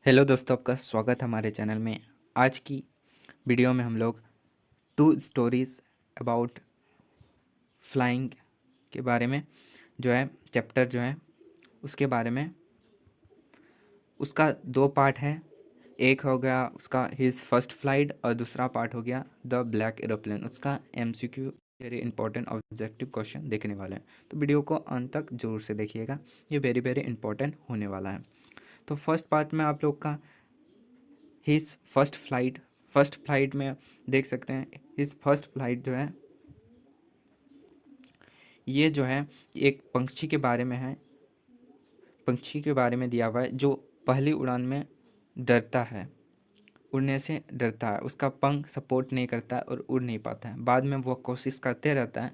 Hello दोस्तों, आपका स्वागत है हमारे चैनल में। आज की वीडियो में हम लोग टू स्टोरीज़ अबाउट फ्लाइंग के बारे में जो है चैप्टर जो है उसके बारे में, उसका दो पार्ट है। एक हो गया उसका हिज फर्स्ट फ्लाइट और दूसरा पार्ट हो गया द ब्लैक एरोप्लेन। उसका MCQ very important objective question देखने वाले हैं, तो वीडियो को अंत तक जरूर से देखिएगा, ये वेरी वेरी इंपॉर्टेंट होने वाला है। तो फर्स्ट पार्ट में आप लोग का हिज फर्स्ट फ्लाइट में देख सकते हैं। हिज फर्स्ट फ्लाइट जो है ये जो है एक पंछी के बारे में है। पंछी के बारे में दिया हुआ है जो पहली उड़ान में डरता है, उड़ने से डरता है, उसका पंख सपोर्ट नहीं करता है और उड़ नहीं पाता है। बाद में वो कोशिश करते रहता है,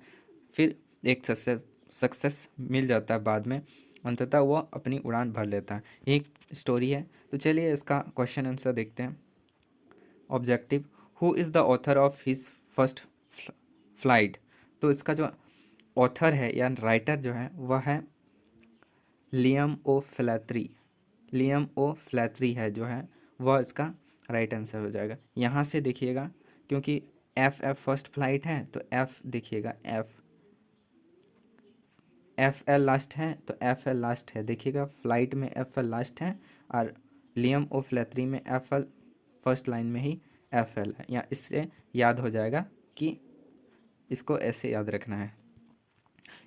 फिर एक सक्सेस मिल जाता है। बाद में अंततः वो अपनी उड़ान भर लेता है। एक स्टोरी है। तो चलिए इसका क्वेश्चन आंसर देखते हैं। Objective, who is the author of his first flight. तो इसका जो ऑथर है या राइटर जो है वह है लियम ओ फ्लैथरी। लियम ओ फ्लैथरी है जो है वह इसका राइट आंसर हो जाएगा। यहाँ से देखिएगा, क्योंकि एफ एफ फर्स्ट फ्लाइट है तो एफ देखिएगा, एफ एफ एल लास्ट है तो एफ एल लास्ट है। देखिएगा फ्लाइट में एफ एल लास्ट है और लियम ओ फ्लैथरी में एफ एल फर्स्ट लाइन में ही एफ एल है। या इससे याद हो जाएगा कि इसको ऐसे याद रखना है।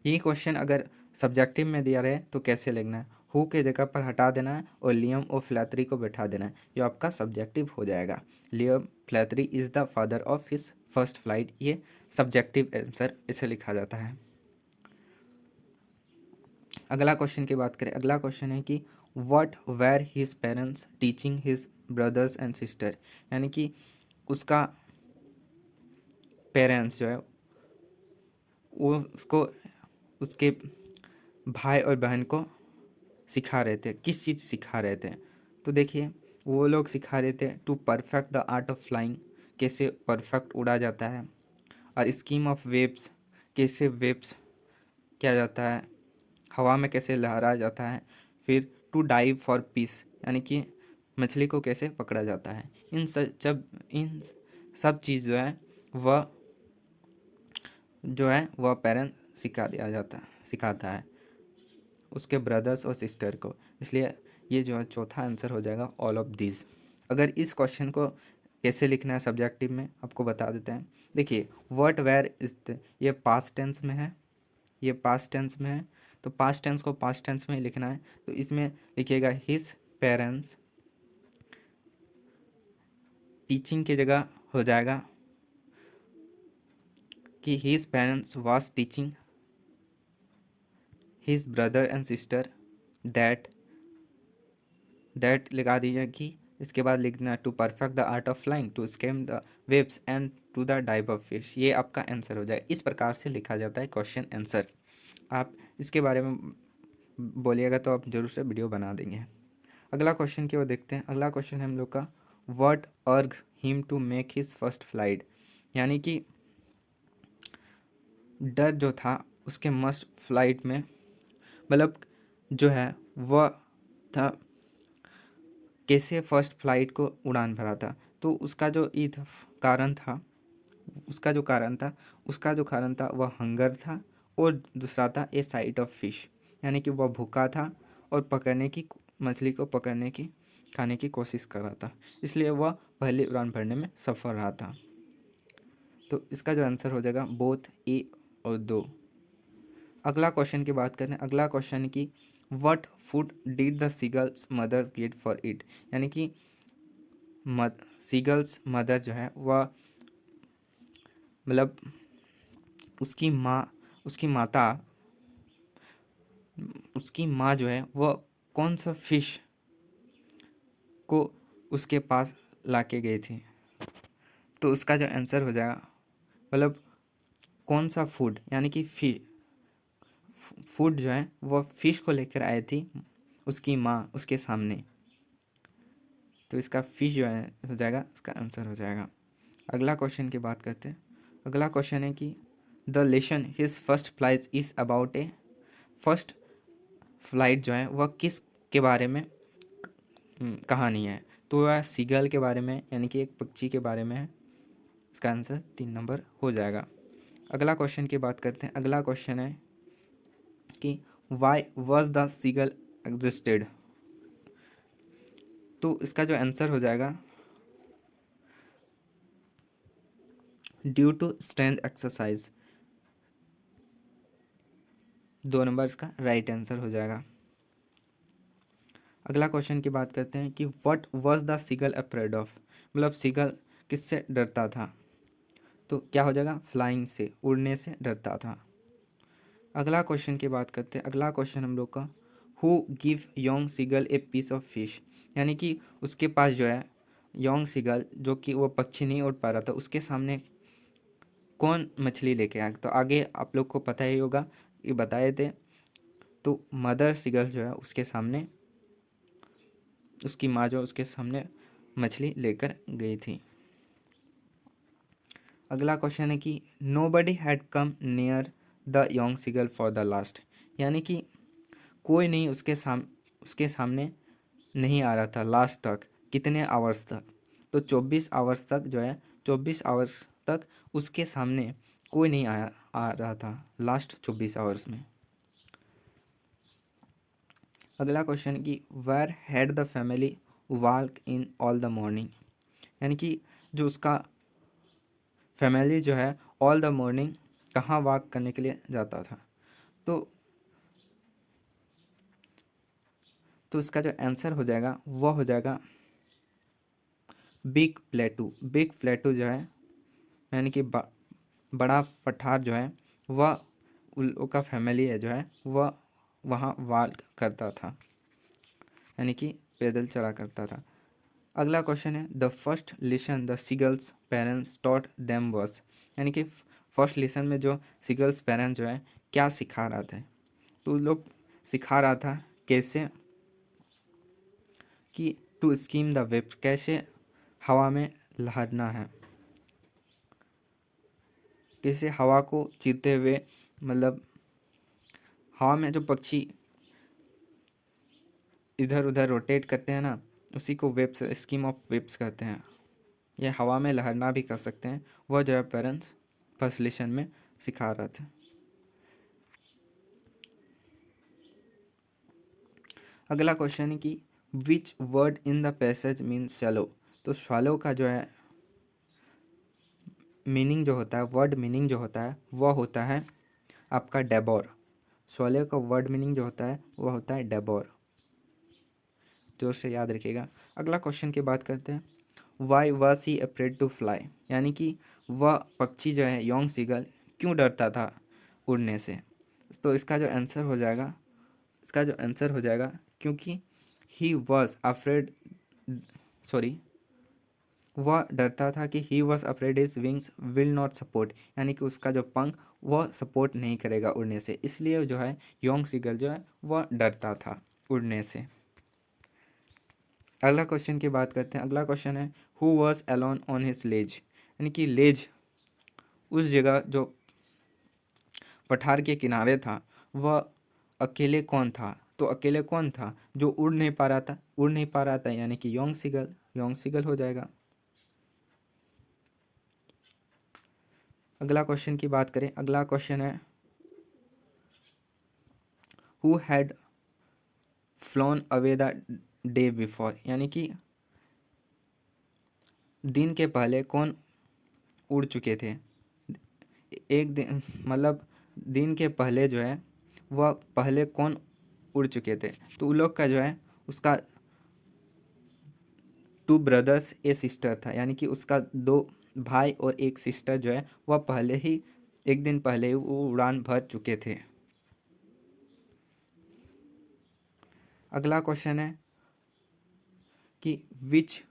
ये क्वेश्चन अगर सब्जेक्टिव में दिया रहे तो कैसे लिखना है, हु के जगह पर हटा देना है और लियम ओ फ्लैथरी को बैठा देना है, ये आपका सब्जेक्टिव हो जाएगा। Liam Flaherty is the father of his first flight, ये सब्जेक्टिव आंसर इसे लिखा जाता है। अगला क्वेश्चन की बात करें। अगला क्वेश्चन है कि what were his parents teaching his brothers and sister. यानी कि उसका पेरेंट्स जो है वो उसको उसके भाई और बहन को सिखा रहे थे, किस चीज़ सिखा रहे थे। तो देखिए वो लोग सिखा रहे थे to perfect the art of flying, कैसे परफेक्ट उड़ा जाता है, और स्कीम ऑफ वेव्स, कैसे वेव्स किया जाता है, हवा में कैसे लहराया जाता है। फिर टू डाइव फॉर पीस, यानी कि मछली को कैसे पकड़ा जाता है। इन सब चीज़ जो है वह पेरेंट सिखाता है उसके ब्रदर्स और सिस्टर को। इसलिए ये जो है चौथा आंसर हो जाएगा ऑल ऑफ दीज। अगर इस क्वेश्चन को कैसे लिखना है सब्जेक्टिव में आपको बता देते हैं। देखिए व्हाट वेयर इज ये पास्ट टेंस में है, ये पास्ट टेंस में है, तो पास्ट टेंस को पास्ट टेंस में ही लिखना है। तो इसमें लिखिएगा हिज पेरेंट्स, टीचिंग की जगह हो जाएगा कि his parents was teaching his brother and sister that that लगा दीजिए कि इसके बाद लिखना to perfect the art of flying, to skim the waves and to the dive of fish. ये आपका आंसर हो जाएगा। इस प्रकार से लिखा जाता है क्वेश्चन आंसर। आप इसके बारे में बोलिएगा तो आप जरूर से वीडियो बना देंगे। अगला क्वेश्चन की ओर देखते हैं। अगला क्वेश्चन है हम लोग का व्हाट अर्ग him to make his first flight. यानी कि डर जो था उसके मस्ट फ्लाइट में, मतलब जो है वह था कैसे फर्स्ट फ्लाइट को उड़ान भरा था। तो उसका जो कारण था उसका जो कारण था वह हंगर था, और दूसरा था ए साइट ऑफ फिश, यानी कि वह भूखा था और मछली को पकड़ने की खाने की कोशिश कर रहा था, इसलिए वह पहली उड़ान भरने में सफल रहा था। तो इसका जो आंसर हो जाएगा बोथ ए और दो। अगला क्वेश्चन की बात करें। अगला क्वेश्चन की what food did the seagulls mother get for it. यानी कि सीगल्स मदर जो है वह, मतलब उसकी माँ उसकी माता उसकी माँ जो है वह कौन सा फिश को उसके पास लाके गई थी। तो उसका जो आंसर हो जाएगा, मतलब कौन सा फूड, यानी कि फूड जो है वह फिश को लेकर आई थी उसकी माँ उसके सामने। तो इसका फिश जो है हो जाएगा, इसका आंसर हो जाएगा। अगला क्वेश्चन की बात करते हैं। अगला क्वेश्चन है कि the lesson his first flight is about A. First flight जो है वह किस के बारे में कहानी है। तो वह सीगल के बारे में यानी कि एक पक्षी के बारे में है। इसका आंसर 3 नंबर हो जाएगा। अगला क्वेश्चन की बात करते हैं। अगला क्वेश्चन है कि why was the seagull existed. तो इसका जो आंसर हो जाएगा ड्यू टू स्ट्रेंथ एक्सरसाइज। 2 नंबर इसका राइट आंसर हो जाएगा। अगला क्वेश्चन की बात करते हैं कि what was the seagull afraid of. मतलब सीगल किससे डरता था। तो क्या हो जाएगा, फ्लाइंग से, उड़ने से डरता था। अगला क्वेश्चन की बात करते हैं। अगला क्वेश्चन हम लोग का who give young seagull a piece of fish. यानी कि उसके पास जो है योंग सीगल, जो कि वो पक्षी नहीं उड़ पा रहा था, उसके सामने कौन मछली लेके आया। तो आगे आप लोग को पता ही होगा, ये बताए थे। तो मदर सीगल जो है उसके सामने, उसकी माँ जो उसके सामने मछली लेकर गई थी। अगला क्वेश्चन है कि nobody had come near the young seagull for the last. यानी कि कोई नहीं उसके सामने नहीं आ रहा था लास्ट तक। कितने आवर्स तक, तो 24 आवर्स तक जो है, 24 आवर्स तक उसके सामने कोई नहीं आ रहा था लास्ट 24 आवर्स में। अगला क्वेश्चन कि where had the family walk in all the morning. यानी कि जो उसका फैमिली जो है ऑल द मॉर्निंग कहाँ वॉक करने के लिए जाता था। तो इसका जो आंसर हो जाएगा वह हो जाएगा बिग प्लेटू। बिग प्लेटू जो है यानी कि बड़ा पठार जो है, वह उन लोगों का फैमिली है जो है वह वहाँ वॉक करता था, यानी कि पैदल चला करता था। अगला क्वेश्चन है the first lesson the seagulls parents taught them was. यानी कि फर्स्ट लेसन में जो सीगल्स पेरेंट्स जो है क्या सिखा रहा था। तो उन लोग सिखा रहा था कैसे कि टू स्कीम द वेब, कैसे हवा में लहरना है, कैसे हवा को चीरते हुए, मतलब हवा में जो पक्षी इधर उधर रोटेट करते हैं ना, उसी को वेब्स, स्कीम ऑफ वेब्स कहते हैं। ये हवा में लहरना भी कर सकते हैं। वह जो है पेरेंट्स फर्स्ट लेसन में सिखा रहा था। अगला क्वेश्चन है कि which word in the passage means shallow. तो शैलो का जो है मीनिंग जो होता है, वर्ड मीनिंग जो होता है वह होता है आपका डेबोर। शैलो का वर्ड मीनिंग जो होता है वह होता है डेबोर। जोर से याद रखिएगा। अगला क्वेश्चन की बात करते हैं why was he afraid to fly. यानी कि वह पक्षी जो है योंग सीगल क्यों डरता था उड़ने से। तो इसका जो आंसर हो जाएगा, इसका जो आंसर हो जाएगा क्योंकि ही वॉज अफ्रेड, सॉरी, वह डरता था कि he was afraid his wings will not support. यानी कि उसका जो पंख वह सपोर्ट नहीं करेगा उड़ने से, इसलिए जो है योंग सीगल जो है वह डरता था उड़ने से। अगला क्वेश्चन की बात करते हैं। अगला क्वेश्चन है who was alone on his ledge. यानी कि लेज उस जगह जो पठार के किनारे था, वह अकेले कौन था। तो अकेले कौन था जो उड़ नहीं पा रहा था, उड़ नहीं पा रहा था, यानी कि योंग सीगल। योंग सीगल हो जाएगा। अगला क्वेश्चन की बात करें। अगला क्वेश्चन है who had phloem away the day before. यानी कि दिन के पहले कौन उड़ चुके थे। एक दिन, मतलब दिन के पहले जो है वह पहले कौन उड़ चुके थे। तो उन लोग का जो है उसका 2 ब्रदर्स ए सिस्टर था। यानी कि उसका 2 भाई और एक सिस्टर जो है वह पहले ही, एक दिन पहले ही वो उड़ान भर चुके थे। अगला क्वेश्चन है कि which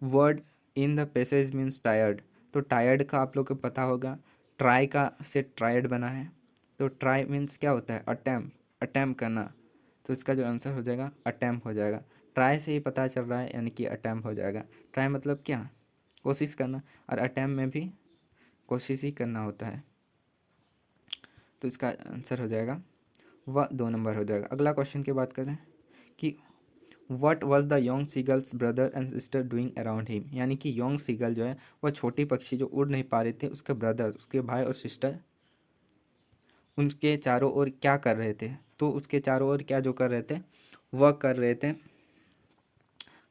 word in the passage means tired. तो टायर्ड का आप लोग को पता होगा, ट्राई का से ट्रायड बना है। तो ट्राई मीन्स क्या होता है, अटैम्प करना। तो इसका जो आंसर हो जाएगा अटैम्प हो जाएगा। ट्राई से ही पता चल रहा है, यानी कि अटैम्प हो जाएगा। ट्राई मतलब क्या, कोशिश करना, और अटैम्प में भी कोशिश ही करना होता है। तो इसका आंसर हो जाएगा वह 2 नंबर हो जाएगा। अगला क्वेश्चन की बात करें कि what was the Yong seagulls brother and sister doing around him, यानी कि योंग सीगल जो है वह छोटी पक्षी जो उड़ नहीं पा रहे थे, उसके ब्रदर्स, उसके भाई और सिस्टर उनके चारों ओर क्या कर रहे थे। तो उसके चारों ओर क्या जो कर रहे थे, वह कर रहे थे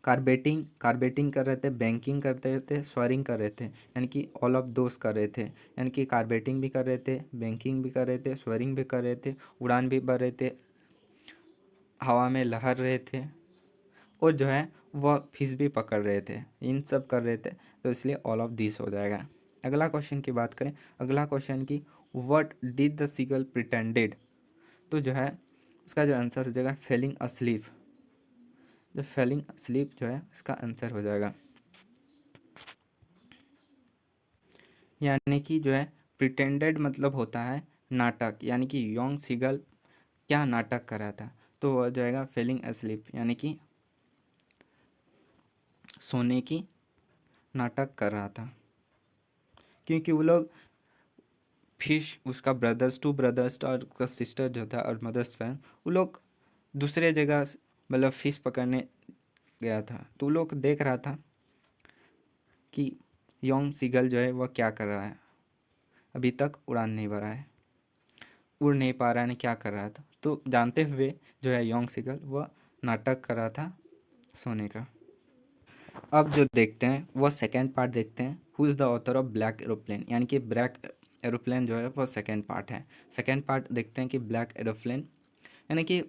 कार्बेटिंग कार्बेटिंग कर रहे थे, बैंकिंग करते रहे थे, स्वरिंग कर रहे थे, यानी कि ऑल ऑफ दोस्त कर रहे थे, यानी कि कार्बेटिंग भी कर रहे थे, बैंकिंग भी कर रहे थे, स्वरिंग भी कर रहे थे, उड़ान भी भर रहे थे, हवा में लहर रहे थे, और जो है वह फिश भी पकड़ रहे थे, इन सब कर रहे थे, तो इसलिए ऑल ऑफ दिस हो जाएगा। अगला क्वेश्चन की बात करें, अगला क्वेश्चन की what did the seagull pretended, तो जो है उसका जो आंसर हो जाएगा फेलिंग अस्लीप, जो फेलिंग अस्लीप जो है इसका आंसर हो जाएगा। यानी कि जो है प्रिटेंडेड मतलब होता है नाटक, यानी कि योंग सीगल क्या नाटक कर रहा था, तो हो जाएगा फेलिंग अस्लीप, यानी कि सोने की नाटक कर रहा था, क्योंकि वो लोग फिश, उसका ब्रदर्स, टू ब्रदर्स और उसका सिस्टर जो था और मदर्स फ्रेंड, वो लोग दूसरे जगह मतलब फिश पकड़ने गया था, तो वो लोग देख रहा था कि योंग सीगल जो है वह क्या कर रहा है, अभी तक उड़ान नहीं भरा है, उड़ नहीं पा रहा है, क्या कर रहा था, तो जानते हुए जो है योंग सीगल वह नाटक कर रहा था सोने का। अब जो देखते हैं वह सेकेंड पार्ट देखते हैं, who is the author of black aeroplane, यानी कि ब्लैक एरोप्लेन जो है वह सेकेंड पार्ट है। सेकेंड पार्ट देखते हैं कि ब्लैक एरोप्लेन, यानी कि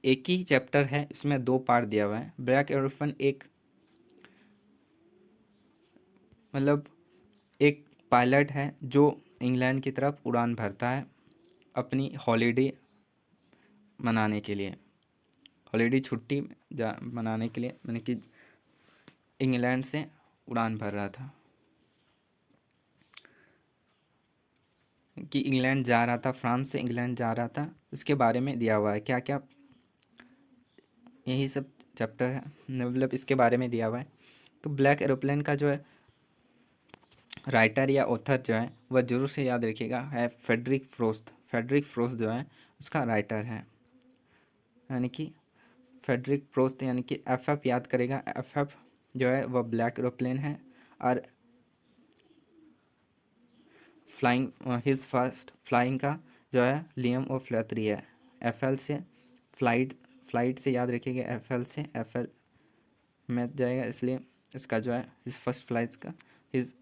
एक ही चैप्टर है, इसमें दो पार्ट दिया हुआ है। ब्लैक एरोप्लेन एक मतलब एक पायलट है जो इंग्लैंड की तरफ उड़ान भरता है अपनी हॉलीडे मनाने के लिए, हॉलीडे छुट्टी जा मनाने के लिए, यानी कि इंग्लैंड से उड़ान भर रहा था, कि इंग्लैंड जा रहा था, फ्रांस से इंग्लैंड जा रहा था, इसके बारे में दिया हुआ है, क्या क्या यही सब चैप्टर है, मतलब इसके बारे में दिया हुआ है। तो ब्लैक एरोप्लेन का जो है राइटर या ऑथर जो है वह जरूर से याद रखिएगा है फेडरिक फ्रोस्ट, फेडरिक फ्रोस्ट जो है उसका राइटर है, यानी कि फेडरिक फ्रोस्ट, यानी कि एफ याद करेगा, एफ जो है वह ब्लैक एरोप्लेन है, और फ्लाइंग हिज फर्स्ट फ्लाइंग का जो है लियम और फ्लेथरी है, एफ से फ्लाइट, फ्लाइट से याद रखिएगा, एफ से एफ में जाएगा, इसलिए इसका जो है हिज फर्स्ट फ्लाइट का हिज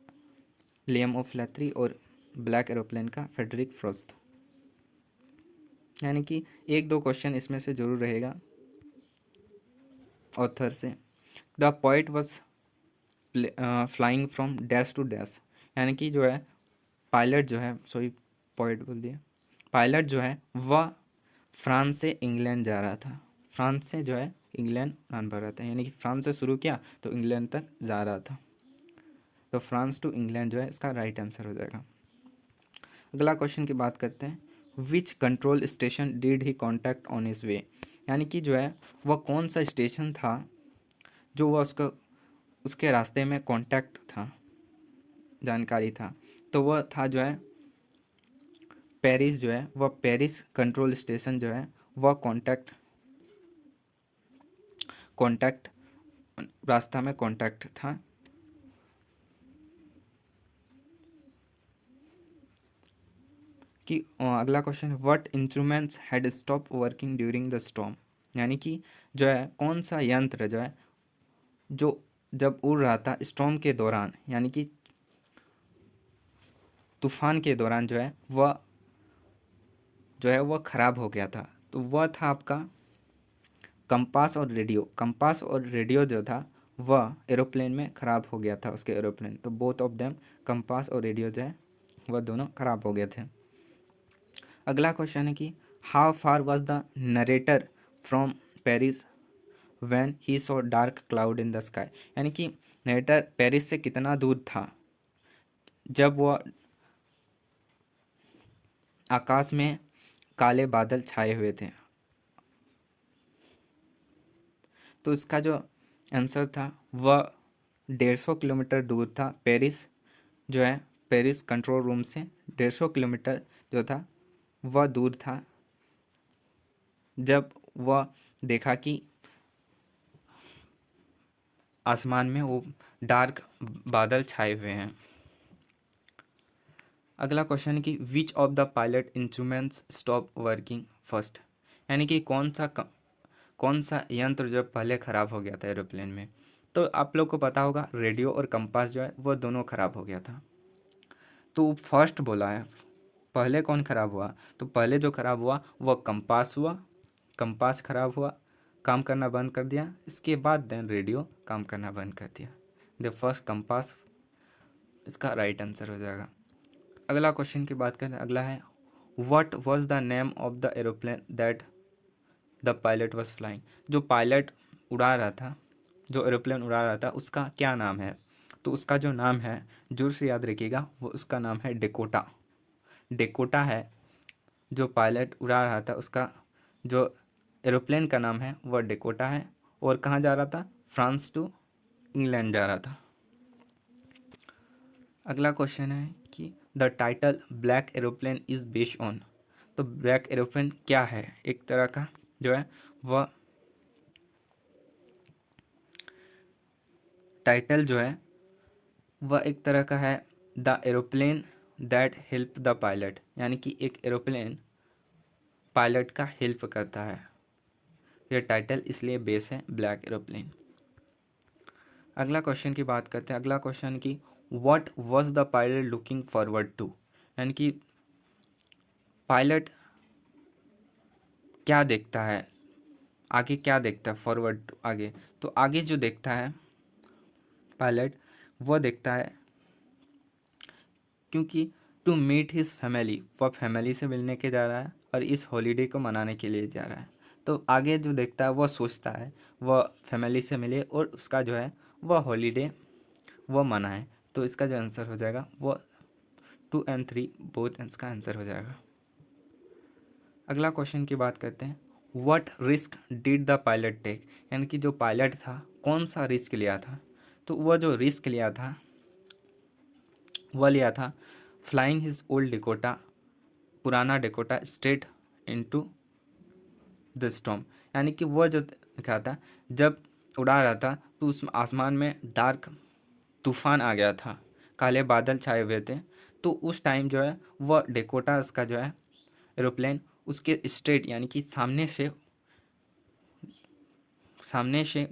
लियम ऑफ फ्लेथरी, और ब्लैक एरोप्लेन का फेडरिक फ्रोस्ट, यानी कि एक दो क्वेश्चन इसमें से जरूर रहेगा ऑथर से। The point was flying from dash to dash, यानी कि जो है पायलट जो है, सॉरी पॉइंट बोल दिया, पायलट जो है वह फ्रांस से इंग्लैंड जा रहा था, फ्रांस से जो है इंग्लैंड उड़ान भर रहा था, यानी कि फ्रांस से शुरू किया तो इंग्लैंड तक जा रहा था, तो फ्रांस टू इंग्लैंड जो है इसका राइट आंसर हो जाएगा। अगला क्वेश्चन की बात करते हैं, which control station did he contact on his way, यानी कि जो है वह कौन सा स्टेशन था जो वह उसका उसके रास्ते में कांटेक्ट था, जानकारी था, तो वह था जो है पेरिस, जो है वह पेरिस कंट्रोल स्टेशन जो है वह कांटेक्ट रास्ता में कांटेक्ट था। कि अगला question, what instruments had stop working during the storm, यानी कि जो है कौन सा यंत्र जो है जो जब उड़ रहा था स्टॉर्म के दौरान, यानी कि तूफान के दौरान जो है वह खराब हो गया था, तो वह था आपका कंपास और रेडियो, कंपास और रेडियो जो था वह एरोप्लेन में ख़राब हो गया था, उसके एरोप्लेन, तो बोथ ऑफ देम कंपास और रेडियो जो है वह दोनों ख़राब हो गए थे। अगला क्वेश्चन है कि how far was the narrator from Paris when he saw dark cloud in the sky, यानी कि नरेटर पेरिस से कितना दूर था जब वह आकाश में काले बादल छाए हुए थे, तो इसका जो आंसर था वह 150 किलोमीटर दूर था, पेरिस जो है पेरिस कंट्रोल रूम से 150 किलोमीटर जो था वह दूर था, जब वह देखा कि आसमान में वो डार्क बादल छाए हुए हैं। अगला क्वेश्चन है कि which of the pilot instruments stop working first, यानी कि कौन सा यंत्र जो पहले ख़राब हो गया था एरोप्लेन में। तो आप लोग को पता होगा रेडियो और कंपास जो है वो दोनों ख़राब हो गया था। तो फर्स्ट बोला है, पहले कौन ख़राब हुआ, तो पहले जो ख़राब हुआ वह कंपास हुआ, कंपास ख़राब हुआ, काम करना बंद कर दिया। इसके बाद देन रेडियो काम करना बंद कर दिया। द फर्स्ट कंपास इसका राइट आंसर हो जाएगा। अगला क्वेश्चन की बात करें, अगला है what was the name of the aeroplane that the pilot was flying. जो पायलट उड़ा रहा था, जो एरोप्लेन उड़ा रहा था, उसका क्या नाम है। तो उसका जो नाम है, जोर से याद रखिएगा, वो उसका नाम है डेकोटा। डेकोटा है जो पायलट उड़ा रहा था, उसका जो एरोप्लेन का नाम है वह डेकोटा है। और कहाँ जा रहा था, फ्रांस टू इंग्लैंड जा रहा था। अगला क्वेश्चन है कि the title black aeroplane is based on. तो ब्लैक एरोप्लेन क्या है, एक तरह का जो है वह टाइटल जो है वह एक तरह का है the aeroplane that help the pilot, यानी कि एक एरोप्लेन पायलट का हेल्प करता है। यह टाइटल इसलिए बेस है ब्लैक एरोप्लेन। अगला क्वेश्चन की बात करते हैं। अगला क्वेश्चन की what was the pilot looking forward to, यानी कि पायलट क्या देखता है, आगे क्या देखता है, फॉरवर्ड आगे। तो आगे जो देखता है पायलट, वो देखता है क्योंकि टू मीट हिज फैमिली, वह फैमिली से मिलने के जा रहा है और इस हॉलीडे को मनाने के लिए जा रहा है। तो आगे जो देखता है वह सोचता है वह फैमिली से मिले और उसका जो है वह हॉलीडे वह मनाए। तो इसका जो आंसर हो जाएगा वह 2 और 3 बोथ इसका आंसर हो जाएगा। अगला क्वेश्चन की बात करते हैं। What risk did the pilot take, यानी कि जो पायलट था कौन सा रिस्क लिया था। तो वह जो रिस्क लिया था वह लिया था फ्लाइंग हिज ओल्ड डिकोटा, पुराना Dakota straight into the storm, यानी कि वह जो क्या था जब उड़ा रहा था तो उस आसमान में डार्क तूफान आ गया था, काले बादल छाए हुए थे। तो उस टाइम जो है वह डेकोटा उसका जो है एरोप्लेन उसके स्ट्रेट यानी कि सामने से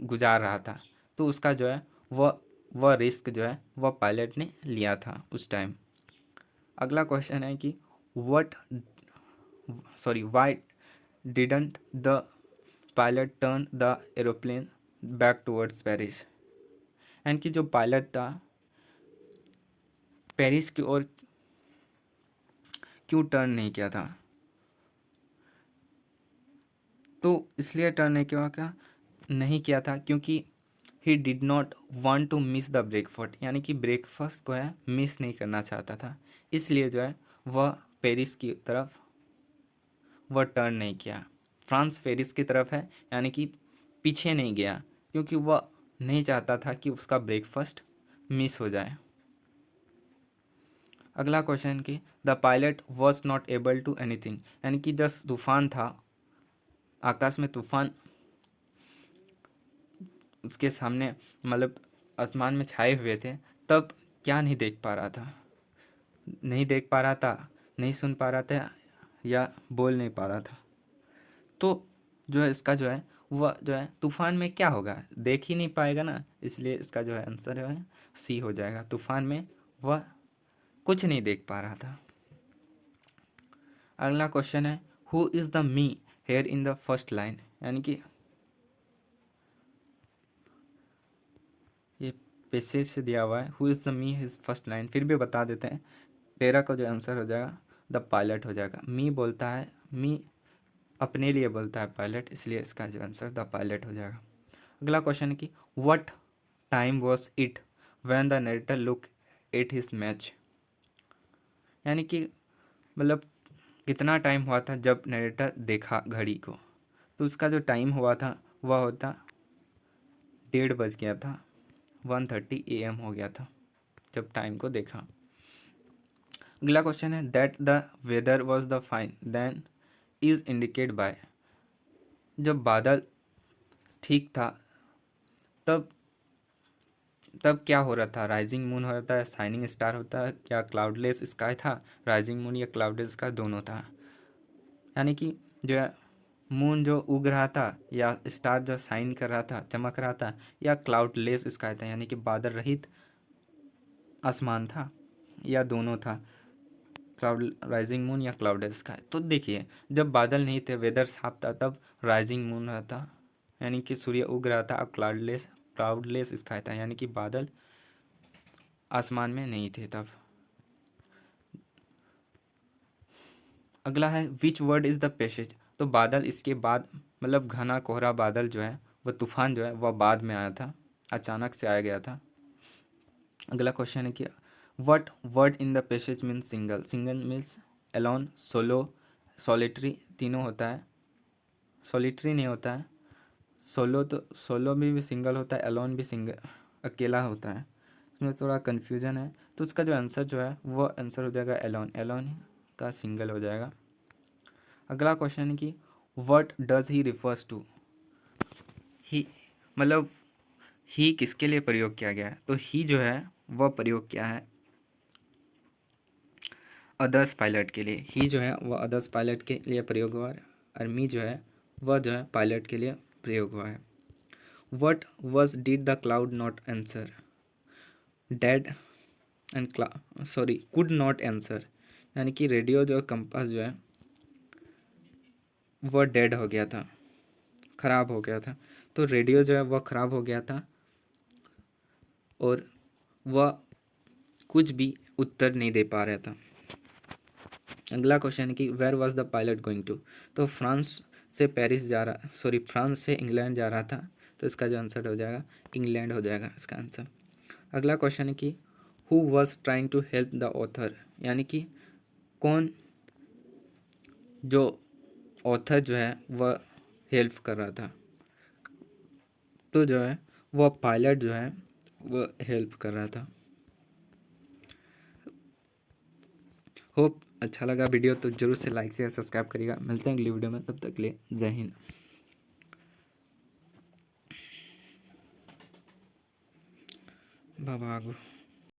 गुजार रहा था। तो उसका जो है वह रिस्क जो है वह पायलट ने लिया था उस टाइम। अगला क्वेश्चन है कि what Y didn't the pilot turn the aeroplane back towards Paris, यानी कि जो पायलट था पेरिस की ओर क्यों टर्न नहीं किया था। तो इसलिए टर्न नहीं किया था क्योंकि he did not want to miss the breakfast, यानी कि ब्रेकफास्ट को है मिस नहीं करना चाहता था। इसलिए जो है वह पेरिस की तरफ वह टर्न नहीं किया। फ्रांस पेरिस की तरफ है, यानी कि पीछे नहीं गया क्योंकि वह नहीं चाहता था कि उसका ब्रेकफास्ट मिस हो जाए। अगला क्वेश्चन कि the pilot was not able to anything, यानी कि जब तूफान था, आकाश में तूफान उसके सामने मतलब आसमान में छाए हुए थे, तब क्या नहीं देख पा रहा था, नहीं देख पा रहा था, नहीं सुन पा रहा था या बोल नहीं पा रहा था। तो जो है इसका जो है वह जो है तूफान में क्या होगा, देख ही नहीं पाएगा ना, इसलिए इसका जो है आंसर है सी हो जाएगा। तूफान में वह कुछ नहीं देख पा रहा था। अगला क्वेश्चन है who is the me here in the first line, यानी कि ये पैसेज से दिया हुआ है who is the me his first line, फिर भी बता देते हैं। 13 का जो आंसर हो जाएगा द पायलट हो जाएगा। मी बोलता है, मी अपने लिए बोलता है पायलट, इसलिए इसका जो आंसर द पायलट हो जाएगा। अगला क्वेश्चन है कि what time was it when the narrator look at his match, यानी कि मतलब कितना टाइम हुआ था जब नरेटर देखा घड़ी को। तो उसका जो टाइम हुआ था वह होता 1:30 बज गया था, 1:30 AM हो गया था जब टाइम को देखा। अगला क्वेश्चन है that the weather was the fine then is indicate by, जब बादल ठीक था तब तब क्या हो रहा था, राइजिंग मून हो रहा था, शाइनिंग स्टार होता है, या क्लाउडलेस स्काई था, राइजिंग मून या क्लाउडलेस स्काई दोनों था। यानी कि जो है मून जो उग रहा था, या स्टार जो शाइन कर रहा था, चमक रहा था, या क्लाउडलेस स्काई था यानी कि बादल रहित आसमान था, या दोनों था, क्लाउड राइजिंग मून या क्लाउडलेस स्काई। तो देखिए जब बादल नहीं थे, वेदर साफ था, तब राइजिंग मून रहा था यानी कि सूर्य उग रहा था। अब क्लाउडलेस स्काई था यानी कि बादल आसमान में नहीं थे तब। अगला है which word is the passage. तो बादल इसके बाद, मतलब घना कोहरा बादल जो है, वह तूफान जो है वह बाद में आया था, अचानक से आया गया था। अगला क्वेश्चन है कि what word in the passage means single. Single means alone, solo, solitary, तीनों होता है। सॉलिटरी नहीं होता है, सोलो तो सोलो भी सिंगल होता है, एलोन भी सिंगल अकेला होता है। इसमें थोड़ा कन्फ्यूजन है, तो उसका जो आंसर जो है वो आंसर हो जाएगा एलोन। एलोन का सिंगल हो जाएगा। अगला क्वेश्चन है कि what does he refers to. He मतलब ही किसके लिए प्रयोग किया गया है, तो ही जो है वह प्रयोग किया है अदर्स पायलट के लिए। ही जो है वह अदर्स पायलट के लिए प्रयोग हुआ है, और मी जो है वह जो है पायलट के लिए प्रयोग हुआ है। What was did the cloud not answer. Dead and could not answer यानी कि रेडियो जो कंपास जो है वह डेड हो गया था, ख़राब हो गया था। तो रेडियो जो है वह ख़राब हो गया था और वह कुछ भी उत्तर नहीं दे पा रहा था। अगला क्वेश्चन है कि where was the pilot going to. तो फ्रांस से फ्रांस से इंग्लैंड जा रहा था, तो इसका जो आंसर हो जाएगा इंग्लैंड हो जाएगा इसका आंसर। अगला क्वेश्चन है कि who was trying to help the author, यानी कि कौन जो ऑथर जो है वह हेल्प कर रहा था, तो जो है वह पायलट जो है वह हेल्प कर रहा था। होप अच्छा लगा वीडियो, तो जरूर से लाइक शेयर सब्सक्राइब करिएगा। मिलते हैं अगली वीडियो में, तब तक के लिए जय हिंद। बाबा आगो।